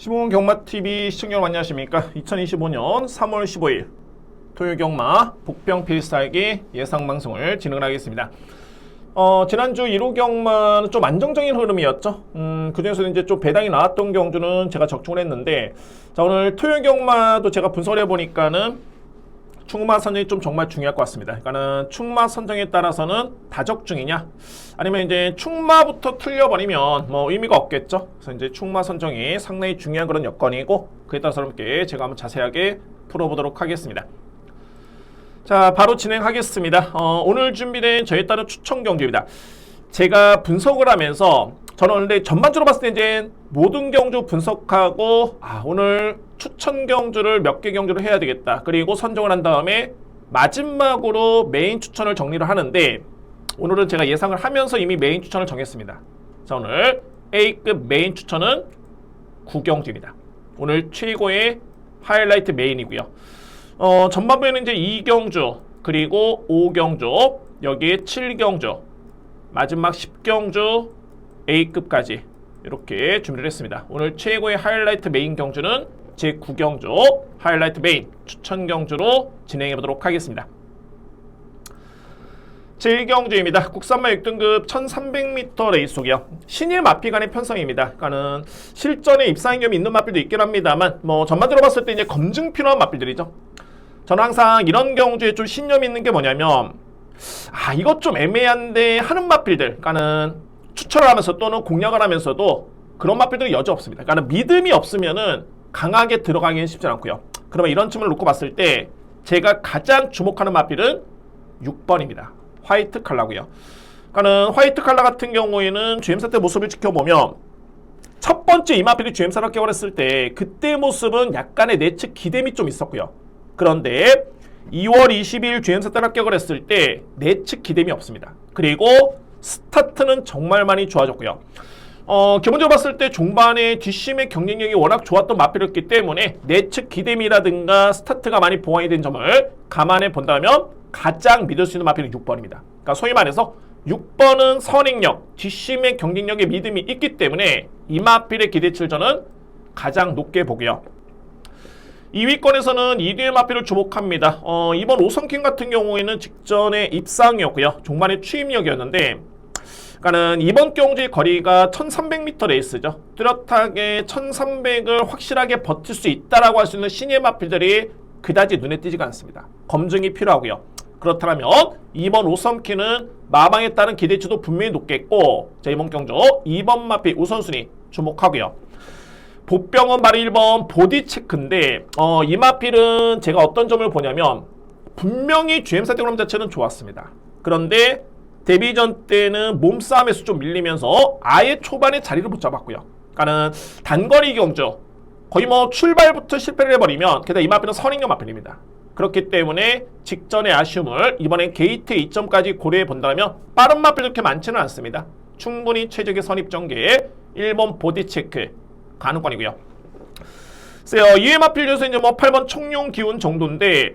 15분 경마TV 시청자 여러분 안녕하십니까. 2025년 3월 15일 토요 경마 복병 필살기 예상방송을 진행을 하겠습니다. 지난주 1호 경마는 좀 안정적인 흐름이었죠. 그중에서 이제 좀 배당이 나왔던 경주는 제가 적중을 했는데, 자, 오늘 토요 경마도 제가 분석을 해보니까는 충마 선정이 좀 정말 중요할 것 같습니다. 그러니까는 충마 선정에 따라서는 다적중이냐, 아니면 이제 충마부터 틀려버리면 뭐 의미가 없겠죠. 그래서 이제 충마 선정이 상당히 중요한 그런 여건이고, 그에 따라서 여러분께 제가 한번 자세하게 풀어보도록 하겠습니다. 자, 바로 진행하겠습니다. 오늘 준비된 저에 따른 추천 경주입니다. 제가 분석을 하면서 저는 근데 전반적으로 봤을 때 이제 모든 경주 분석하고 오늘 추천 경주를 몇 개 경주를 해야 되겠다. 그리고 선정을 한 다음에 마지막으로 메인 추천을 정리를 하는데, 오늘은 제가 예상을 하면서 이미 메인 추천을 정했습니다. 자, 오늘 A급 메인 추천은 9경주입니다. 오늘 최고의 하이라이트 메인이고요. 전반부에는 이제 2경주, 그리고 5경주, 여기에 7경주, 마지막 10경주, A급까지 이렇게 준비를 했습니다. 오늘 최고의 하이라이트 메인 경주는 제 9경주 하이라이트 메인 추천 경주로 진행해 보도록 하겠습니다. 제1경주입니다. 국산마 6등급 1300m 레이스속이요. 신예 마피 간의 편성입니다. 그러니까는 실전에 입상인 경험이 있는 마필도 있긴 합니다만, 뭐 전반적으로 봤을 때 이제 검증 필요한 마필들이죠. 저는 항상 이런 경주에 좀 신념이 있는 게 뭐냐면, 이것 좀 애매한데 하는 마필들, 그러니까는 추천을 하면서 또는 공략을 하면서도 그런 마필들이 여지 없습니다. 그러니까 믿음이 없으면은 강하게 들어가기는 쉽지 않고요. 그러면 이런 층을 놓고 봤을 때 제가 가장 주목하는 마필은 6번입니다. 화이트 칼라고요. 그러니까는 화이트 칼라 같은 경우에는 GM사 때 모습을 지켜보면 첫 번째 이 마필이 GM사를 합격을 했을 때 그때 모습은 약간의 내측 기댐이 좀 있었고요. 그런데 2월 20일 GM사 때 합격을 했을 때 내측 기댐이 없습니다. 그리고 스타트는 정말 많이 좋아졌고요. 기본적으로 봤을 때 종반에 뒷심의 경쟁력이 워낙 좋았던 마필이었기 때문에 내측 기댐이라든가 스타트가 많이 보완이 된 점을 감안해 본다면 가장 믿을 수 있는 마필은 6번입니다. 그러니까 소위 말해서 6번은 선행력, 뒷심의 경쟁력에 믿음이 있기 때문에 이 마필의 기대치를 저는 가장 높게 보고요. 2위권에서는 2뒤의 마필을 주목합니다. 이번 5성킹 같은 경우에는 직전에 입상이었고요. 종반의 추임력이었는데, 그러니까는 이번 경주의 거리가 1300m 레이스죠. 뚜렷하게 1300을 확실하게 버틸 수 있다라고 할 수 있는 신예 마필들이 그다지 눈에 띄지가 않습니다. 검증이 필요하고요. 그렇다면 이번 5성킹은 마방에 따른 기대치도 분명히 높겠고, 자, 이번 경주 2번 마필 우선순위 주목하고요. 보병은 바로 1번 보디 체크인데, 이 마필은 제가 어떤 점을 보냐면 분명히 GM사 때 그럼 자체는 좋았습니다. 그런데 데뷔전 때는 몸싸움에서 좀 밀리면서 아예 초반에 자리를 못 잡았고요. 그러니까는 단거리 경주 거의 뭐 출발부터 실패를 해버리면, 게다가 이 마필은 선행력 마필입니다. 그렇기 때문에 직전의 아쉬움을 이번엔 게이트 2점까지 고려해 본다면 빠른 마필 그렇게 많지는 않습니다. 충분히 최적의 선입 전개에 1번 보디 체크 가능권이고요. 이외 마필 중에서 이제 뭐 8번 청룡 기운 정도인데,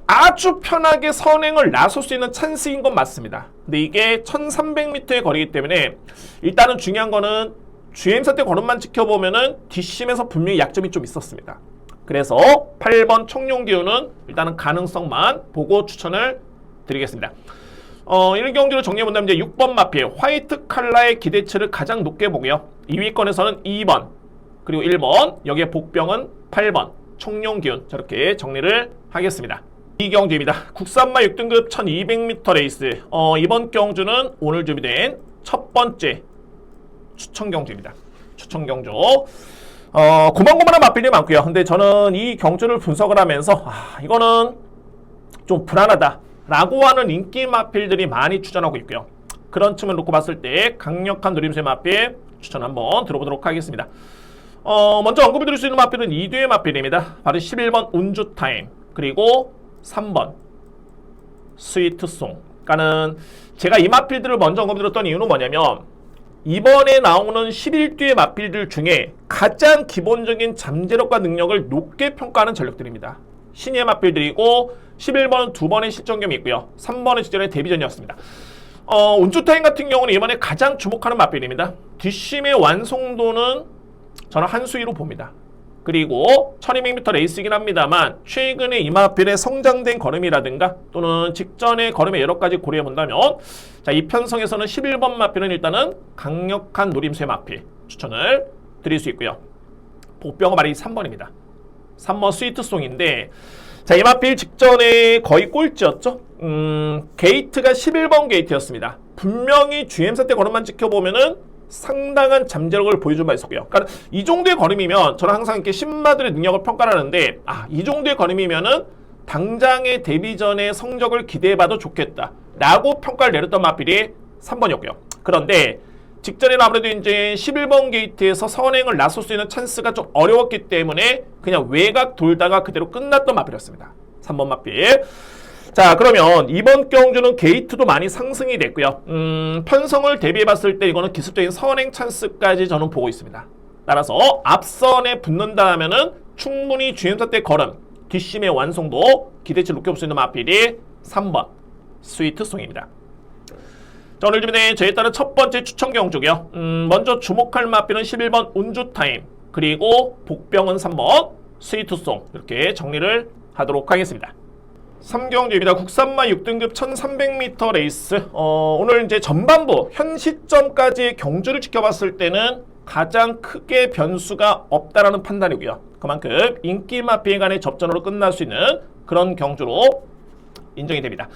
아주 편하게 선행을 나설 수 있는 찬스인 건 맞습니다. 근데 이게 1300m의 거리이기 때문에 일단은 중요한 거는 GM사 때 걸음만 지켜보면은 뒷심에서 분명히 약점이 좀 있었습니다. 그래서 8번 청룡 기운은 일단은 가능성만 보고 추천을 드리겠습니다. 1경주를 정리해본다면 이제 6번 마필 화이트 칼라의 기대치를 가장 높게 보고요. 2위권에서는 2번, 그리고 1번, 여기에 복병은 8번 청룡기운, 저렇게 정리를 하겠습니다. 2경주입니다. 국산마 6등급 1200m 레이스. 이번 경주는 오늘 준비된 첫 번째 추천 경주입니다. 추천 경주. 고만고만한 마필이 많고요. 근데 저는 이 경주를 분석을 하면서 이거는 좀 불안하다 라고 하는 인기 마필들이 많이 추천하고 있고요. 그런 층을 놓고 봤을 때 강력한 노림수의 마필 추천 한번 들어보도록 하겠습니다. 먼저 언급해 드릴 수 있는 마필은 2뒤의 마필입니다. 바로 11번 운주타임, 그리고 3번 스위트송. 그러니까는 제가 이 마필들을 먼저 언급해 드렸던 이유는 뭐냐면, 이번에 나오는 11뒤의 마필들 중에 가장 기본적인 잠재력과 능력을 높게 평가하는 전력들입니다. 신예 마필들이고 11번은 2번의 실전경이 있고요. 3번은 시절의 데뷔전이었습니다. 운주타임 같은 경우는 이번에 가장 주목하는 마필입니다. 뒷심의 완성도는 저는 한 수위로 봅니다. 그리고 1200m 레이스이긴 합니다만 최근에 이마필의 성장된 걸음이라든가 또는 직전의 걸음의 여러 가지 고려해 본다면 자, 이 편성에서는 11번 마필은 일단은 강력한 노림수의 마필 추천을 드릴 수 있고요. 복병어 말이 3번입니다. 3번 스위트송인데 자, 이 마필 직전에 거의 꼴찌였죠. 게이트가 11번 게이트였습니다. 분명히 GM사 때 걸음만 지켜보면은 상당한 잠재력을 보여준 바 있었고요. 그러니까 이 정도의 걸음이면 저는 항상 이렇게 신마들의 능력을 평가를 하는데 이 정도의 걸음이면은 당장의 데뷔 전에 성적을 기대해봐도 좋겠다 라고 평가를 내렸던 마필이 3번이었고요. 그런데 직전에는 아무래도 이제 11번 게이트에서 선행을 나설 수 있는 찬스가 좀 어려웠기 때문에 그냥 외곽 돌다가 그대로 끝났던 마필이었습니다. 3번 마필. 자, 그러면 이번 경주는 게이트도 많이 상승이 됐고요. 편성을 대비해봤을 때 이거는 기습적인 선행 찬스까지 저는 보고 있습니다. 따라서 앞선에 붙는다 하면은 충분히 GM사 때 걸음, 뒷심의 완성도 기대치 높게 볼 수 있는 마필이 3번 스위트송입니다. 자, 오늘 주변에 저에 따른 첫 번째 추천 경주고요. 먼저 주목할 마필은 11번 운주타임, 그리고 복병은 3번 스위트송, 이렇게 정리를 하도록 하겠습니다. 3경주입니다. 국산마 6등급 1300m 레이스. 오늘 이제 전반부 현 시점까지 경주를 지켜봤을 때는 가장 크게 변수가 없다라는 판단이고요. 그만큼 인기 마필 간의 접전으로 끝날 수 있는 그런 경주로 인정이 됩니다.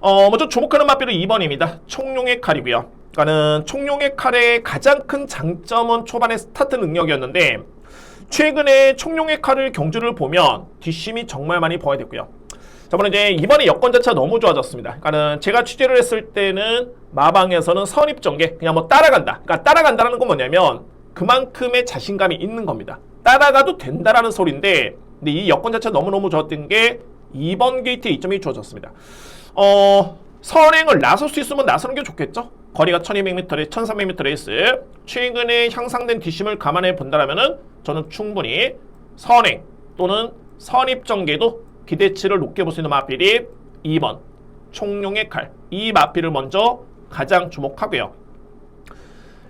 먼저 주목하는 마필은 2번입니다. 청룡의 칼이고요. 그러니까는 청룡의 칼의 가장 큰 장점은 초반의 스타트 능력이었는데 최근에 청룡의 칼을 경주를 보면 뒷심이 정말 많이 보완됐고요. 자, 물론 이제 이번에 여건 자체가 너무 좋아졌습니다. 그러니까는 제가 취재를 했을 때는 마방에서는 선입전개 그냥 뭐 따라간다. 그러니까 따라간다는 건 뭐냐면 그만큼의 자신감이 있는 겁니다. 따라가도 된다라는 소리인데 근데 이 여건 자체가 너무너무 좋았던 게 2번 게이트의 이점이 좋아졌습니다. 선행을 나설 수 있으면 나서는 게 좋겠죠. 거리가 1200m, 1300m 레이스 최근에 향상된 뒷심을 감안해 본다라면은 저는 충분히 선행 또는 선입전개도 기대치를 높게 볼 수 있는 마필이 2번 청룡의 칼, 이 마필을 먼저 가장 주목하고요.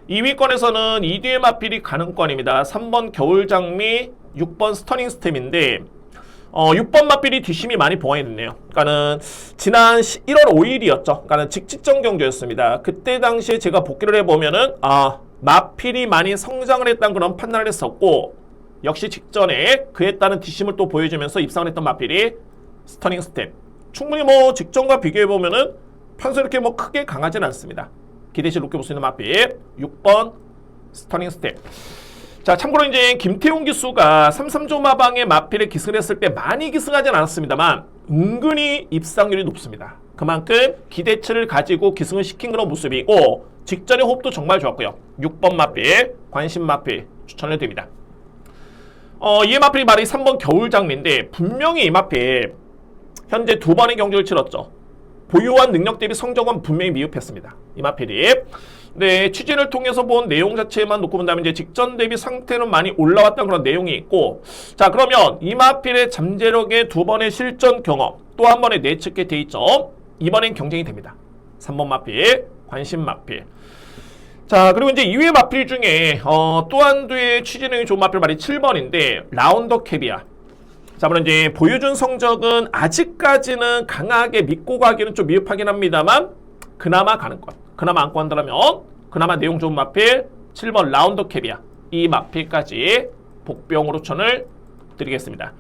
2위권에서는 2뒤의 마필이 가능권입니다. 3번 겨울장미, 6번 스터닝 스템인데 6번 마필이 뒷심이 많이 보완이 됐네요. 그러니까는 지난 1월 5일이었죠. 그러니까는 직직전 경주였습니다. 그때 당시에 제가 복귀를 해보면은 마필이 많이 성장을 했다는 그런 판단을 했었고 역시 직전에 그에 따른 뒷심을 또 보여주면서 입상을 했던 마필이 스터닝 스텝. 충분히 뭐 직전과 비교해보면은 편서 이렇게 뭐 크게 강하지는 않습니다. 기대치 높게 볼 수 있는 마필 6번 스터닝 스텝. 자, 참고로 이제 김태훈 기수가 33조 마방의 마필에 기승을 했을 때 많이 기승하진 않았습니다만 은근히 입상률이 높습니다. 그만큼 기대치를 가지고 기승을 시킨 그런 모습이고 직전의 호흡도 정말 좋았고요. 6번 마필, 관심 마필 추천을 드립니다. 이 마필이 말이 3번 겨울장미인데 분명히 이 마필 현재 2번의 경주를 치렀죠. 보유한 능력 대비 성적은 분명히 미흡했습니다. 이 마필이. 네, 취재를 통해서 본 내용 자체만 놓고 본다면 이제 직전 대비 상태는 많이 올라왔다는 그런 내용이 있고 자, 그러면 이 마필의 잠재력의 2번의 실전 경험 또 한 번의 내측의 대이점 이번엔 경쟁이 됩니다. 3번 마필, 관심 마필. 자, 그리고 이제 2회 마필 중에 또 한두의 취재력이 좋은 마필 말이 7번인데 라운더 캐비아. 자, 물론 이제 보여준 성적은 아직까지는 강하게 믿고 가기는 좀 미흡하긴 합니다만 그나마 가능권. 그나마 안고 한다면 그나마 내용 좋은 마필 7번 라운더 캐비아. 이 마필까지 복병으로 추천을 드리겠습니다.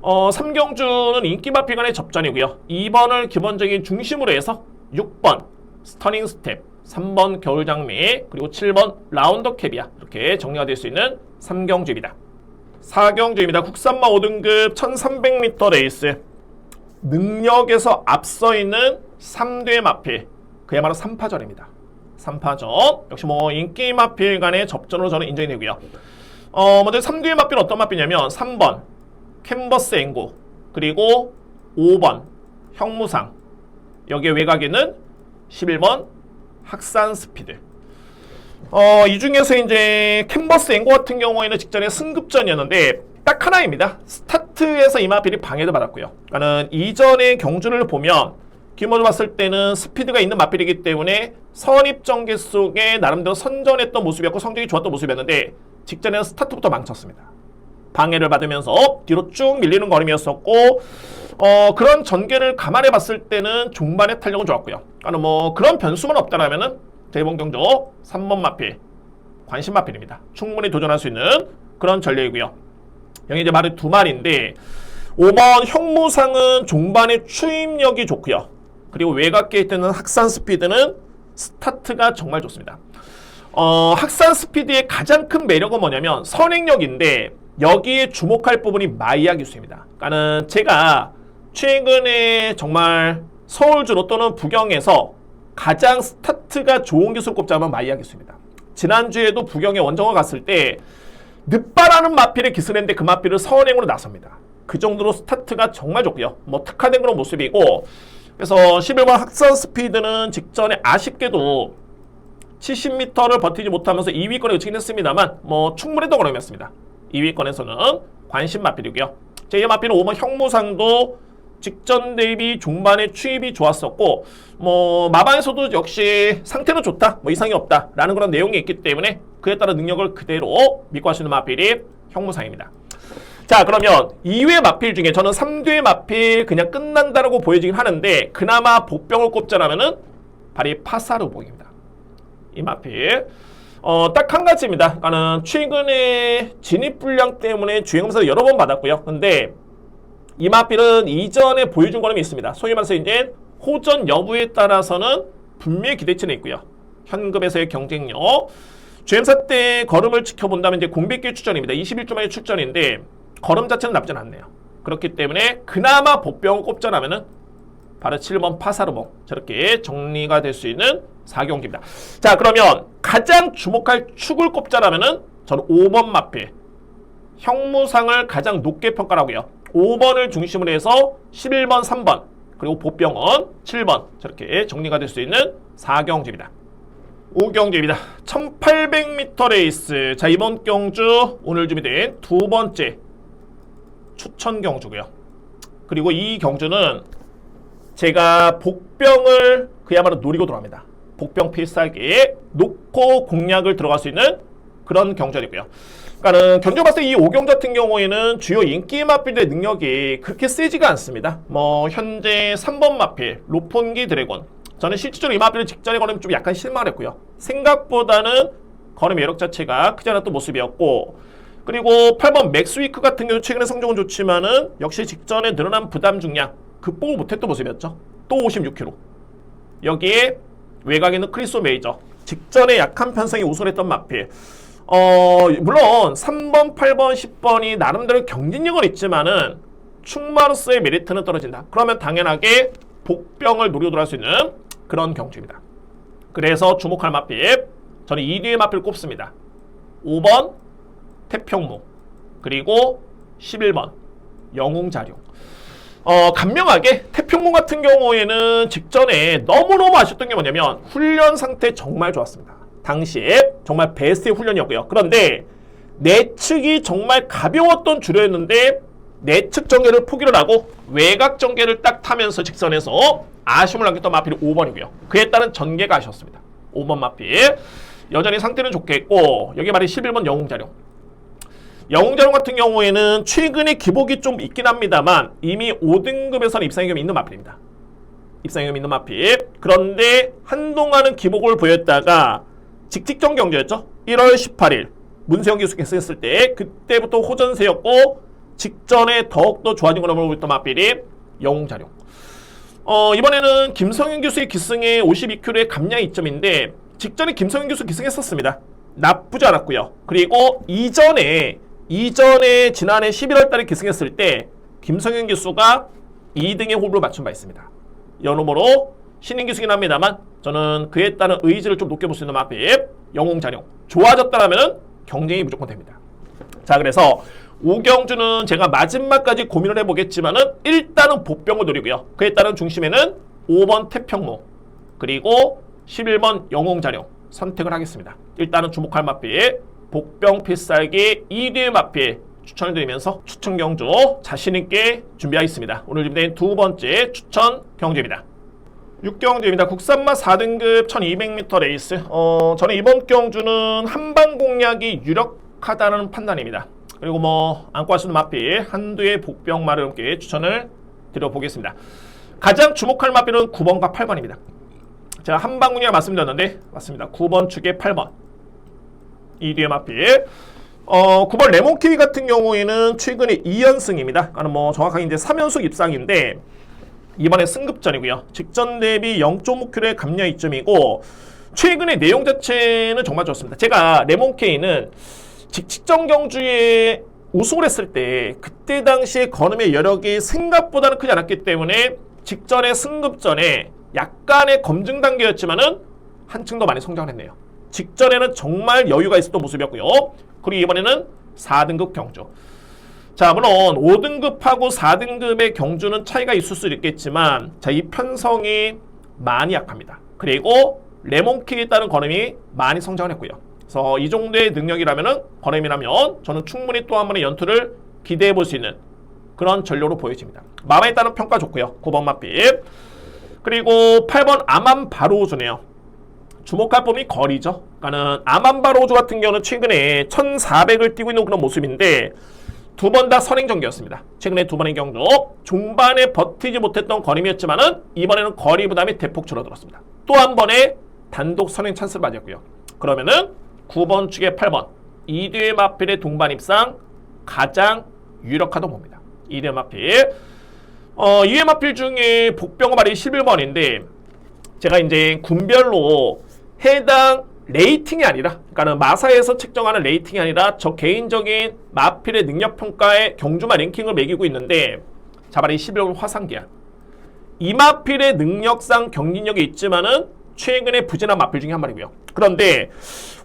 3경주는 인기 마필 간의 접전이고요. 2번을 기본적인 중심으로 해서 6번 스터닝 스텝, 3번 겨울장미, 그리고 7번 라운더 캐비아 이렇게 정리가 될 수 있는 3경주입니다. 4경주입니다. 국산마 5등급 1300m 레이스. 능력에서 앞서 있는 3대 마필. 그야말로 3파전입니다. 3파전. 역시 뭐 인기 마필 간의 접전으로 저는 인정이 되고요. 먼저 3뒤의 마필은 어떤 마필이냐면 3번 캔버스 앵고, 그리고 5번 형무상, 여기에 외곽에는 11번 학산 스피드. 이 중에서 이제 캔버스 앵고 같은 경우에는 직전에 승급전이었는데 딱 하나입니다. 스타트에서 이 마필이 방해도 받았고요. 그러니까는 이전의 경주를 보면 규모로 봤을 때는 스피드가 있는 마필이기 때문에 선입전개 속에 나름대로 선전했던 모습이었고 성적이 좋았던 모습이었는데 직전에는 스타트부터 망쳤습니다. 방해를 받으면서 뒤로 쭉 밀리는 걸음이었었고 그런 전개를 감안해 봤을 때는 종반의 탄력은 좋았고요. 그러니까 뭐 그런 변수만 없다라면은 대본 경조 3번 마필 관심 마필입니다. 충분히 도전할 수 있는 그런 전략이고요. 여기 이제 말이 두 마리인데 5번 형무상은 종반의 추임력이 좋고요. 그리고 외곽 게이트는 학산 스피드는 스타트가 정말 좋습니다. 학산 스피드의 가장 큰 매력은 뭐냐면 선행력인데 여기에 주목할 부분이 마이야 기수입니다. 그러니까는 제가 최근에 정말 서울주로 또는 부경에서 가장 스타트가 좋은 기수를 꼽자면 마이야 기수입니다. 지난주에도 부경에 원정을 갔을 때 늦바라는 마필의 기술인데 그 마필을 선행으로 나섭니다. 그 정도로 스타트가 정말 좋고요. 뭐 특화된 그런 모습이고 그래서 11번 학산 스피드는 직전에 아쉽게도 70m를 버티지 못하면서 2위권에 그치긴 했습니다만 뭐 충분했던 걸음이었습니다. 2위권에서는 관심 마필이고요. 제2 마필은 5번 형무상도 직전 대비 종반의 추입이 좋았었고 뭐 마방에서도 역시 상태는 좋다 뭐 이상이 없다 라는 그런 내용이 있기 때문에 그에 따라 능력을 그대로 믿고 하시는 마필이 형무상입니다. 자 그러면 2회 마필 중에 저는 3회 마필 그냥 끝난다라고 보여지긴 하는데 그나마 복병을 꼽자라면은 바로 파사르봉입니다. 이 마필 딱 한 가지입니다. 그러니까는 최근에 진입 불량 때문에 주행검사를 여러 번 받았고요. 근데 이 마필은 이전에 보여준 걸음이 있습니다. 소위 말해서 이제 호전 여부에 따라서는 분명히 기대치는 있고요. 현급에서의 경쟁력. 주행사 때 걸음을 지켜본다면 이제 공백기 출전입니다. 21주 만에 출전인데 걸음 자체는 나쁘진 않네요. 그렇기 때문에 그나마 복병을 꼽자라면은 바로 7번 파사르봉 저렇게 정리가 될 수 있는 4경기입니다. 자 그러면 가장 주목할 축을 꼽자라면은 저는 5번 마필 형무상을 가장 높게 평가하고요. 5번을 중심으로 해서 11번 3번 그리고 보병원 7번 저렇게 정리가 될 수 있는 4경주입니다. 5경주입니다. 1800m 레이스. 자 이번 경주 오늘 준비된 두 번째 추천 경주고요. 그리고 이 경주는 제가 복병을 그야말로 노리고 들어갑니다. 복병 필살기에 놓고 공략을 들어갈 수 있는 그런 경주이고요. 그러니까는 경주 봤을 때 이 5경주 같은 경우에는 주요 인기 마필들의 능력이 그렇게 세지가 않습니다. 뭐 현재 3번 마필 로폰기 드래곤 저는 실질적으로 이 마필을 직전에 걸으면 좀 약간 실망했고요. 생각보다는 걸음 매력 자체가 크지 않았던 모습이었고 그리고 8번 맥스위크 같은 경우 최근에 성적은 좋지만은 역시 직전에 늘어난 부담 중량 극복을 못했던 모습이었죠. 또 56kg. 여기에 외곽에 있는 크리소 메이저 직전에 약한 편성이 우선했던 마필. 물론 3번, 8번, 10번이 나름대로 경쟁력은 있지만은 충마로서의 메리트는 떨어진다. 그러면 당연하게 복병을 노리고 들어갈 수 있는 그런 경주입니다. 그래서 주목할 마필 저는 2뒤의 마필을 꼽습니다. 5번 태평무 그리고 11번 영웅자룡. 간명하게 태평무 같은 경우에는 직전에 너무너무 아쉬웠던 게 뭐냐면 훈련 상태 정말 좋았습니다. 당시에 정말 베스트의 훈련이었고요. 그런데 내측이 정말 가벼웠던 주류였는데 내측 전개를 포기를 하고 외곽 전개를 딱 타면서 직선에서 아쉬움을 남겼던 마필이 5번이고요. 그에 따른 전개가 아쉬웠습니다. 5번 마필 여전히 상태는 좋겠고 여기 말이 11번 영웅자룡. 영웅자룡 같은 경우에는 최근에 기복이 좀 있긴 합니다만 이미 5등급에서는 입상의 경험이 있는 마필입니다. 입상의 경험이 있는 마필. 그런데 한동안은 기복을 보였다가 직직전 경주였죠. 1월 18일 문세영 기수 계승했을 때 그때부터 호전세였고 직전에 더욱더 좋아진 걸음을 보였던 마필이 영웅자룡. 이번에는 김성현 교수의 기승에 52kg의 감량 이점인데 직전에 김성현 교수 기승했었습니다. 나쁘지 않았고요. 그리고 이전에 지난해 11월 달에 기승했을 때 김성현 기수가 2등의 호흡을 맞춘 바 있습니다. 여러모로 신인 기수긴 합니다만 저는 그에 따른 의지를 좀 높게 볼 수 있는 마필 영웅자룡. 좋아졌다라면 경쟁이 무조건 됩니다. 자 그래서 5경주는 제가 마지막까지 고민을 해보겠지만은 일단은 복병을 노리고요. 그에 따른 중심에는 5번 태평무 그리고 11번 영웅자룡 선택을 하겠습니다. 일단은 주목할 마필 복병 필살기 2뒤의 마필 추천을 드리면서 추천 경주 자신있게 준비하겠습니다. 오늘 준비된 두 번째 추천 경주입니다. 6경주입니다. 국산마 4등급 1200m 레이스. 저는 이번 경주는 한방 공략이 유력 유력하다는 판단입니다. 그리고 뭐 안고 할 수 있는 마필 한두의 복병마를 함께 추천을 드려보겠습니다. 가장 주목할 마필은 9번과 8번입니다. 제가 한방군이라 말씀드렸는데 맞습니다. 9번 축에 8번 이 뒤에 마필 9번 레몬케이 같은 경우에는 최근에 2연승입니다. 뭐 정확하게 이제 3연속 입상인데 이번에 승급전이고요. 직전 대비 0.5킬의 감량 이점이고 최근의 내용 자체는 정말 좋습니다. 제가 레몬케이는 직전 경주에 우승을 했을 때 그때 당시에 건음의 여력이 생각보다는 크지 않았기 때문에 직전에 승급전에 약간의 검증 단계였지만은 한층 더 많이 성장을 했네요. 직전에는 정말 여유가 있었던 모습이었고요. 그리고 이번에는 4등급 경주. 자, 물론 5등급하고 4등급의 경주는 차이가 있을 수 있겠지만 자, 이 편성이 많이 약합니다. 그리고 레몬키에 따른 걸음이 많이 성장을 했고요. 그래서 이 정도의 능력이라면은 걸음이라면 저는 충분히 또 한 번의 연투를 기대해 볼 수 있는 그런 전력으로 보여집니다. 마마에 따른 평가 좋고요. 9번 맛빛. 그리고 8번 아만바로우즈네요. 주목할 범위 거리죠. 그러니까는 아만바로우즈 같은 경우는 최근에 1400을 뛰고 있는 그런 모습인데 두 번 다 선행전기였습니다. 최근에 두 번의 경주 중반에 버티지 못했던 걸음이었지만은 이번에는 거리 부담이 대폭 줄어들었습니다. 또 한 번의 단독 선행 찬스를 맞았고요. 그러면은 9번 축에 8번 이뒤의 마필의 동반 입상 가장 유력하다고 봅니다. 이뒤의 마필 이의 마필 중에 복병과 말이 11번인데 제가 이제 군별로 해당 레이팅이 아니라 그러니까 마사에서 측정하는 레이팅이 아니라 저 개인적인 마필의 능력평가의 경주마 랭킹을 매기고 있는데 자발이 11번 화상기한 이 마필의 능력상 경진력이 있지만은 최근에 부진한 마필 중에 한 마리고요. 그런데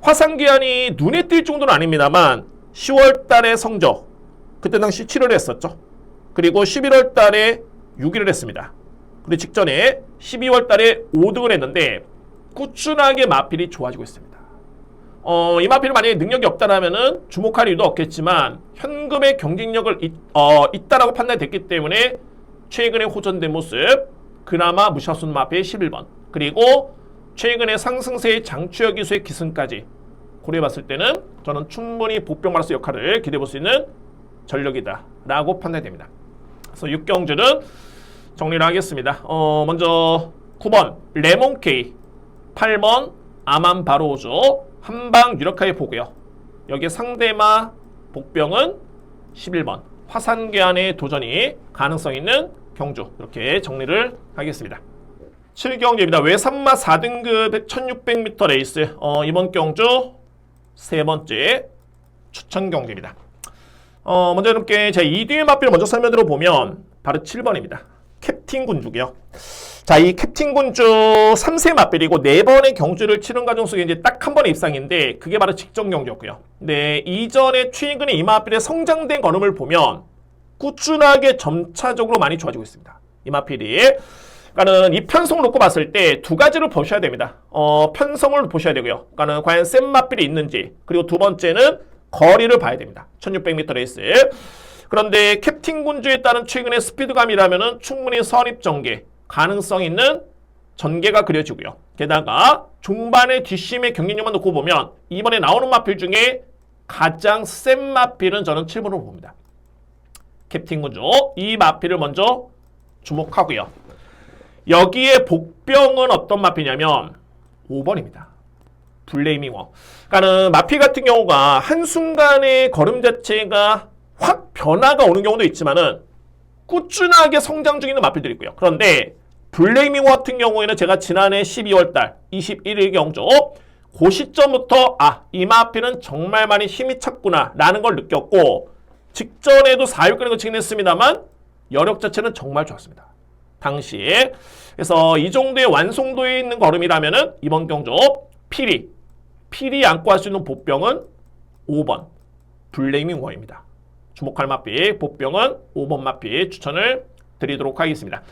화상기한이 눈에 띌 정도는 아닙니다만 10월 달에 성적 그때 당시 7을 했었죠. 그리고 11월 달에 6위를 했습니다. 그리고 직전에 12월 달에 5등을 했는데 꾸준하게 마필이 좋아지고 있습니다. 이 마필이 만약에 능력이 없다라면은 주목할 이유도 없겠지만 현금의 경쟁력을 있다라고 판단이 됐기 때문에 최근에 호전된 모습 그나마 무시할 수 없는 마필 11번 그리고 최근에 상승세의 장추혁 기수의 기승까지 고려해봤을 때는 저는 충분히 복병마라스 역할을 기대해볼 수 있는 전력이다 라고 판단이 됩니다. 그래서 6경주는 정리를 하겠습니다. 먼저 9번 레몬케이 8번 아만바로우즈 한방 유력하게 보고요. 여기에 상대마 복병은 11번 화산계안의 도전이 가능성 있는 경주 이렇게 정리를 하겠습니다. 7경주입니다. 외산마 4등급 1600m 레이스 이번 경주 세 번째 추천 경주입니다. 먼저 여러분께 제 2뒤의 마필을 먼저 설명드려 보면 바로 7번입니다. 캡틴 군주고요. 자, 이 캡틴 군주 3세 마필이고 4번의 경주를 치른 과정 속에 이제 딱 한 번의 입상인데 그게 바로 직전 경주였고요. 네, 이전에 최근에 이 마필의 성장된 걸음을 보면 꾸준하게 점차적으로 많이 좋아지고 있습니다. 이 마필이. 그러니까는 이 편성을 놓고 봤을 때 두 가지를 보셔야 됩니다. 편성을 보셔야 되고요. 그러니까는 과연 센 마필이 있는지 그리고 두 번째는 거리를 봐야 됩니다. 1600m 레이스. 그런데 캡틴 군주에 따른 최근의 스피드감이라면은 충분히 선입 전개 가능성 있는 전개가 그려지고요. 게다가 중반의 뒷심의 경쟁력만 놓고 보면 이번에 나오는 마필 중에 가장 센 마필은 저는 7번으로 봅니다. 캡틴 군주 이 마필을 먼저 주목하고요. 여기에 복병은 어떤 마필이냐면 5번입니다. 블레이밍 워. 그러니까는 마필 같은 경우가 한순간의 걸음 자체가 확 변화가 오는 경우도 있지만은 꾸준하게 성장 중에 있는 마필들이 있고요. 그런데 블레이밍 워 같은 경우에는 제가 지난해 12월달 21일 경주 그 시점부터 이 마필은 정말 많이 힘이 찼구나 라는 걸 느꼈고 직전에도 4위권을 진행했습니다만 여력 자체는 정말 좋았습니다. 당시에. 그래서 이 정도의 완성도에 있는 걸음이라면은 이번 경주 필이 안고 할 수 있는 복병은 5번 블레이밍 워입니다. 주목할 마필 복병은 5번 마필 추천을 드리도록 하겠습니다.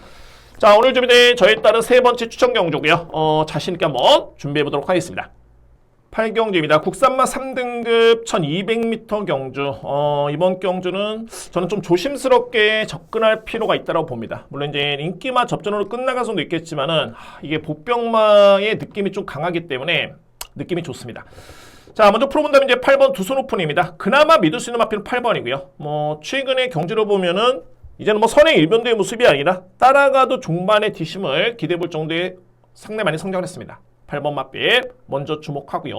자, 오늘 준비된 저에 따른 세 번째 추천 경주고요. 자신있게 한번 준비해보도록 하겠습니다. 8경주입니다. 국산마 3등급 1200m 경주. 이번 경주는 저는 좀 조심스럽게 접근할 필요가 있다고 봅니다. 물론 이제 인기마 접전으로 끝나간 선도 있겠지만은 이게 복병마의 느낌이 좀 강하기 때문에 느낌이 좋습니다. 자, 먼저 풀어본다면 이제 8번 두손 오픈입니다. 그나마 믿을 수 있는 마필은 8번이고요. 뭐 최근의 경지를 보면은 이제는 뭐 선행 일변도의 모습이 아니라 따라가도 종반의 뒷심을 기대해볼 정도의 상당히 많이 성장을 했습니다. 8번 마필 먼저 주목하고요.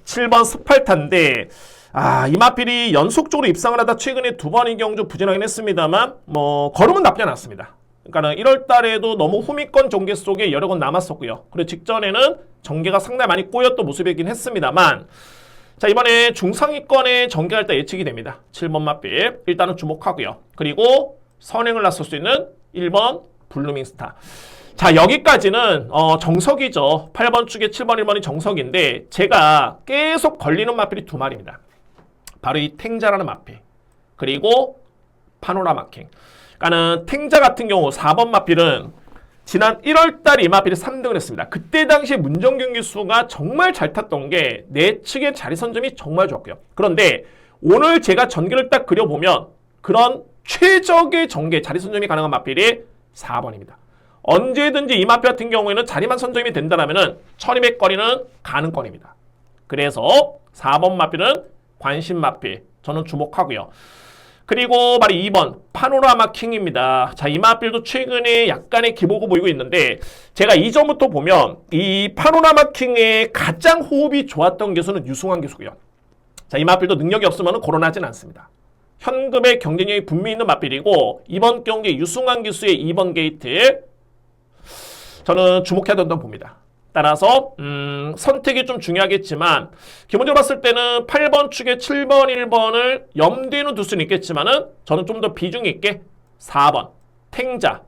7번 스팔타인데 이 마필이 연속적으로 입상을 하다 최근에 두 번의 경주 부진하긴 했습니다만 뭐 걸음은 나쁘지 않았습니다. 그러니까는 1월 달에도 너무 후미권 전개 속에 여러 건 남았었고요. 그리고 직전에는 전개가 상당히 많이 꼬였던 모습이긴 했습니다만 자, 이번에 중상위권의 전개가 일단 예측이 됩니다. 7번 마필 일단은 주목하고요. 그리고 선행을 나설 수 있는 1번 블루밍스타. 자, 여기까지는 정석이죠. 8번 축에 7번 1번이 정석인데 제가 계속 걸리는 마필이 두 마리입니다. 바로 이 탱자라는 마필 그리고 파노라마킹. 그러니까는 탱자 같은 경우 4번 마필은 지난 1월달 이 마필이 3등을 했습니다. 그때 당시에 문정경기 수가 정말 잘 탔던 게 내 측의 자리 선점이 정말 좋았고요. 그런데 오늘 제가 전개를 딱 그려보면 그런 최적의 전개 자리 선점이 가능한 마필이 4번입니다. 언제든지 이 마필 같은 경우에는 자리만 선점이 된다면 1200거리는 가는 건입니다. 그래서 4번 마필은 관심 마필 저는 주목하고요. 그리고 바로 2번 파노라마 킹입니다. 자, 이 마필도 최근에 약간의 기복을 보이고 있는데 제가 이전부터 보면 이 파노라마 킹의 가장 호흡이 좋았던 기수는 유승환 기수고요. 자, 이 마필도 능력이 없으면 거론하진 않습니다. 현금의 경쟁력이 분명히 있는 마필이고 이번 경기 유승환 기수의 2번 게이트 저는 주목해야 된다고 봅니다. 따라서 선택이 좀 중요하겠지만 기본적으로 봤을 때는 8번 축에 7번, 1번을 염두에는 둘 수는 있겠지만은 저는 좀 더 비중 있게 4번 탱자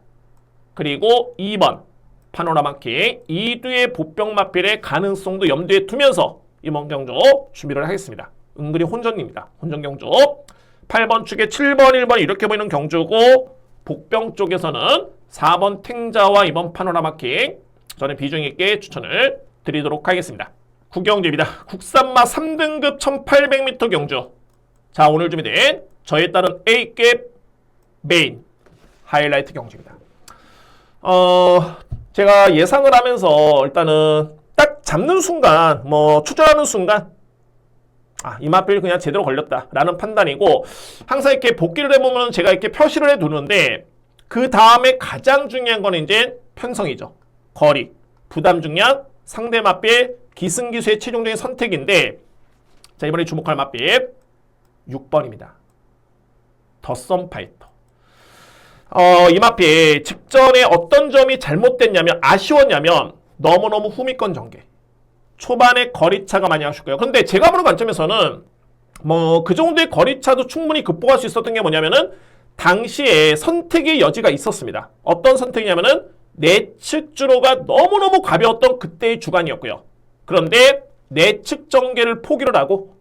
그리고 2번 파노라마킹 이두의 보병 마필의 가능성도 염두에 두면서 이번 경주 준비를 하겠습니다. 은근히 혼전입니다. 혼전 경주 8번 축에 7번, 1번 이렇게 보이는 경주고 복병 쪽에서는 4번 탱자와 2번 파노라마킹 저는 비중 있게 추천을 드리도록 하겠습니다. 구경주입니다. 국산마 3등급 1800m 경주. 자, 오늘 준비된 저에 따른 A급 메인 하이라이트 경주입니다. 제가 예상을 하면서 일단은 딱 잡는 순간, 출전하는 순간 이 마필 그냥 제대로 걸렸다라는 판단이고 항상 이렇게 복귀를 해보면 제가 이렇게 표시를 해두는데 그 다음에 가장 중요한 건 이제 편성이죠. 거리, 부담 중량, 상대 마필, 기승기수의 최종적인 선택인데 자, 이번에 주목할 마필 6번입니다. 더썸 파이터. 이 마필 직전에 어떤 점이 잘못됐냐면 아쉬웠냐면 너무너무 후미권 전개. 초반에 거리차가 많이 아쉽고요. 그런데 제가 보는 관점에서는 그 정도의 거리차도 충분히 극복할 수 있었던 게 뭐냐면은 당시에 선택의 여지가 있었습니다. 어떤 선택이냐면은 내측 주로가 너무너무 가벼웠던 그때의 주간이었고요. 그런데 내측 전개를 포기를 하고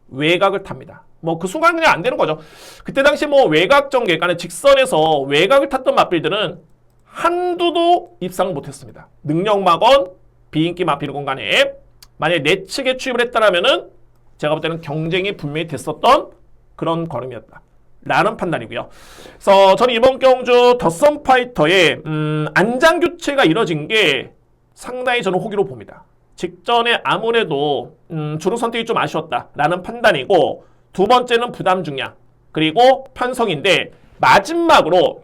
외곽을 탑니다. 그 순간 그냥 안 되는 거죠. 그때 당시 외곽 전개, 그러니까 직선에서 외곽을 탔던 마필들은 한두도 입상을 못했습니다. 능력마건 비인기 마필 공간에 만약에 내측에 추입을 했다라면은 제가 볼 때는 경쟁이 분명히 됐었던 그런 걸음이었다. 라는 판단이고요. 그래서 저는 이번 경주 더썸 파이터의 안장 교체가 이뤄진 게 상당히 저는 호기로 봅니다. 직전에 아무래도 주로 선택이 좀 아쉬웠다라는 판단이고 두 번째는 부담 중량 그리고 편성인데 마지막으로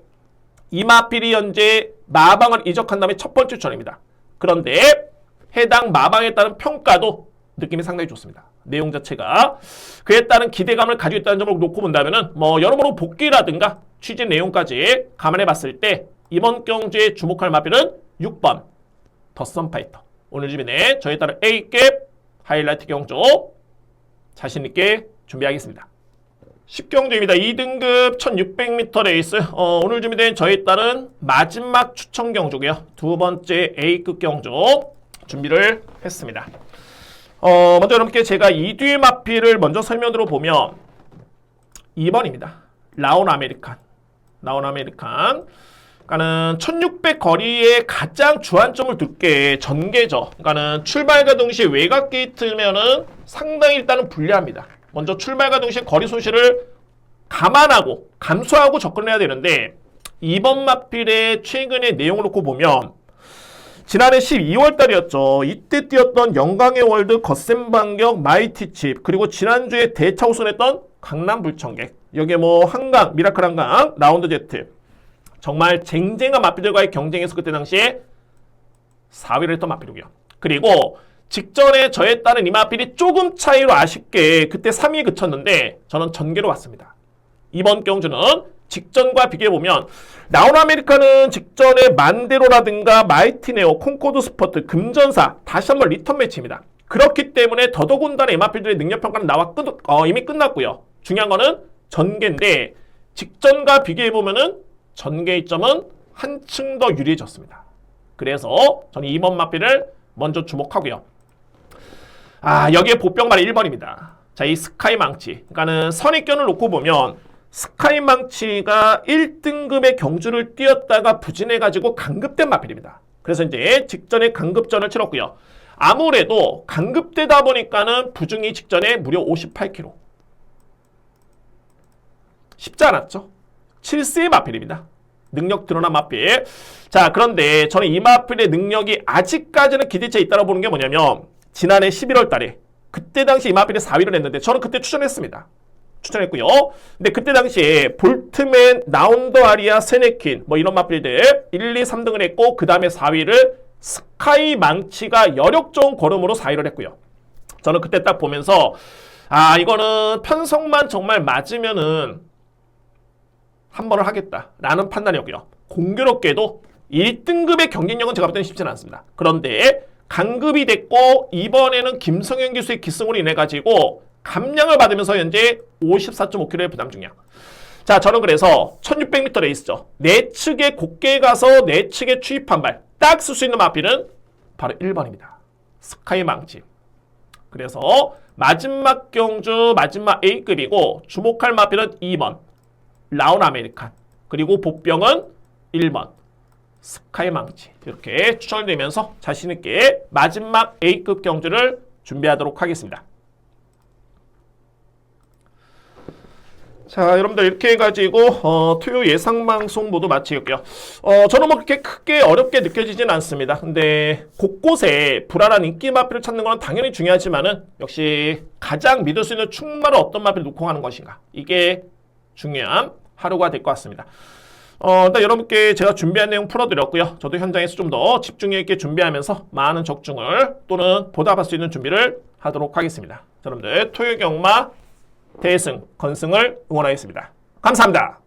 이마필이 현재 마방을 이적한 다음에 첫 번째 추천입니다. 그런데 해당 마방에 따른 평가도 느낌이 상당히 좋습니다. 내용 자체가 그에 따른 기대감을 가지고 있다는 점을 놓고 본다면은 여러모로 복귀라든가 취재 내용까지 감안해 봤을 때 이번 경주에 주목할 마필은 6번 더썸 파이터. 오늘 준비된 저에 따른 A급 하이라이트 경주 자신 있게 준비하겠습니다. 10경주입니다. 2등급 1600m 레이스. 오늘 준비된 저에 따른 마지막 추천 경주고요. 두 번째 A급 경주 준비를 했습니다. 먼저 여러분께 제가 이 뒤의 마필을 먼저 설명으로 보면 2번입니다. 라온 아메리칸. 그러니까는 1600 거리에 가장 주안점을 두게 전개죠. 그러니까는 출발과 동시에 외곽 게이트면은 상당히 일단은 불리합니다. 먼저 출발과 동시에 거리 손실을 감안하고 감수하고 접근을 해야 되는데 2번 마필의 최근의 내용을 놓고 보면 지난해 12월 달이었죠. 이때 뛰었던 영광의 월드, 거센반격, 마이티칩, 그리고 지난주에 대차 우승했던 강남불청객, 여기에 뭐 한강, 미라클 한강, 라운드 제트, 정말 쟁쟁한 마필들과의 경쟁에서 그때 당시에 4위를 했던 마필이고요. 그리고 직전에 저에 따른 이 마필이 조금 차이로 아쉽게 그때 3위에 그쳤는데 저는 전개로 왔습니다. 이번 경주는 직전과 비교해보면 라운 아메리카는 직전에 만데로라든가 마이티네오, 콩코드 스포트, 금전사 다시 한번 리턴 매치입니다. 그렇기 때문에 더더군다나 이 마필들의 능력평가는 이미 끝났고요. 중요한 거는 전개인데 직전과 비교해보면은 전개의 점은 한층 더 유리해졌습니다. 그래서 저는 이번 마필을 먼저 주목하고요. 여기에 보병말이 1번입니다. 자, 이 스카이 망치. 그러니까는 선입견을 놓고 보면 스카이 망치가 1등급의 경주를 뛰었다가 부진해가지고 강급된 마필입니다. 그래서 이제 직전에 강급전을 치렀고요. 아무래도 강급되다 보니까는 부중이 직전에 무려 58kg. 쉽지 않았죠. 7세의 마필입니다. 능력 드러난 마필. 자, 그런데 저는 이 마필의 능력이 아직까지는 기대치에 있다고 보는 게 뭐냐면 지난해 11월 달에 그때 당시 이 마필이 4위를 했는데 저는 그때 추천했습니다. 추천했고요. 근데 그때 당시에 볼트맨, 나운더 아리아, 세네킨 뭐 이런 마필들 1, 2, 3등을 했고 그 다음에 4위를 스카이 망치가 여력 좋은 걸음으로 4위를 했고요. 저는 그때 딱 보면서 이거는 편성만 정말 맞으면은 한 번을 하겠다라는 판단이었고요. 공교롭게도 1등급의 경쟁력은 제가 볼 때는 쉽지는 않습니다. 그런데 강급이 됐고 이번에는 김성현 기수의 기승으로 인해가지고 감량을 받으면서 현재 54.5kg의 부담 중량. 자, 저는 그래서 1600m 레이스죠. 내측에 곧게 가서 내측에 추입한 발 딱 쓸 수 있는 마필은 바로 1번입니다. 스카이 망치. 그래서 마지막 경주 마지막 A급이고 주목할 마필은 2번 라운 아메리칸, 그리고 보병은 1번 스카이 망치. 이렇게 추천을 드리면서 자신있게 마지막 A급 경주를 준비하도록 하겠습니다. 자, 여러분들 이렇게 해가지고 토요 예상방송 모두 마치겠고요. 저는 뭐 그렇게 크게 어렵게 느껴지진 않습니다. 근데 곳곳에 불안한 인기 마필을 찾는 건 당연히 중요하지만은 역시 가장 믿을 수 있는 충마를 어떤 마필을 놓고 가는 것인가, 이게 중요한 하루가 될 것 같습니다. 일단 여러분께 제가 준비한 내용 풀어드렸고요. 저도 현장에서 좀 더 집중력 있게 준비하면서 많은 적중을 또는 보답할 수 있는 준비를 하도록 하겠습니다. 여러분들 토요 경마 대승, 건승을 응원하겠습니다. 감사합니다.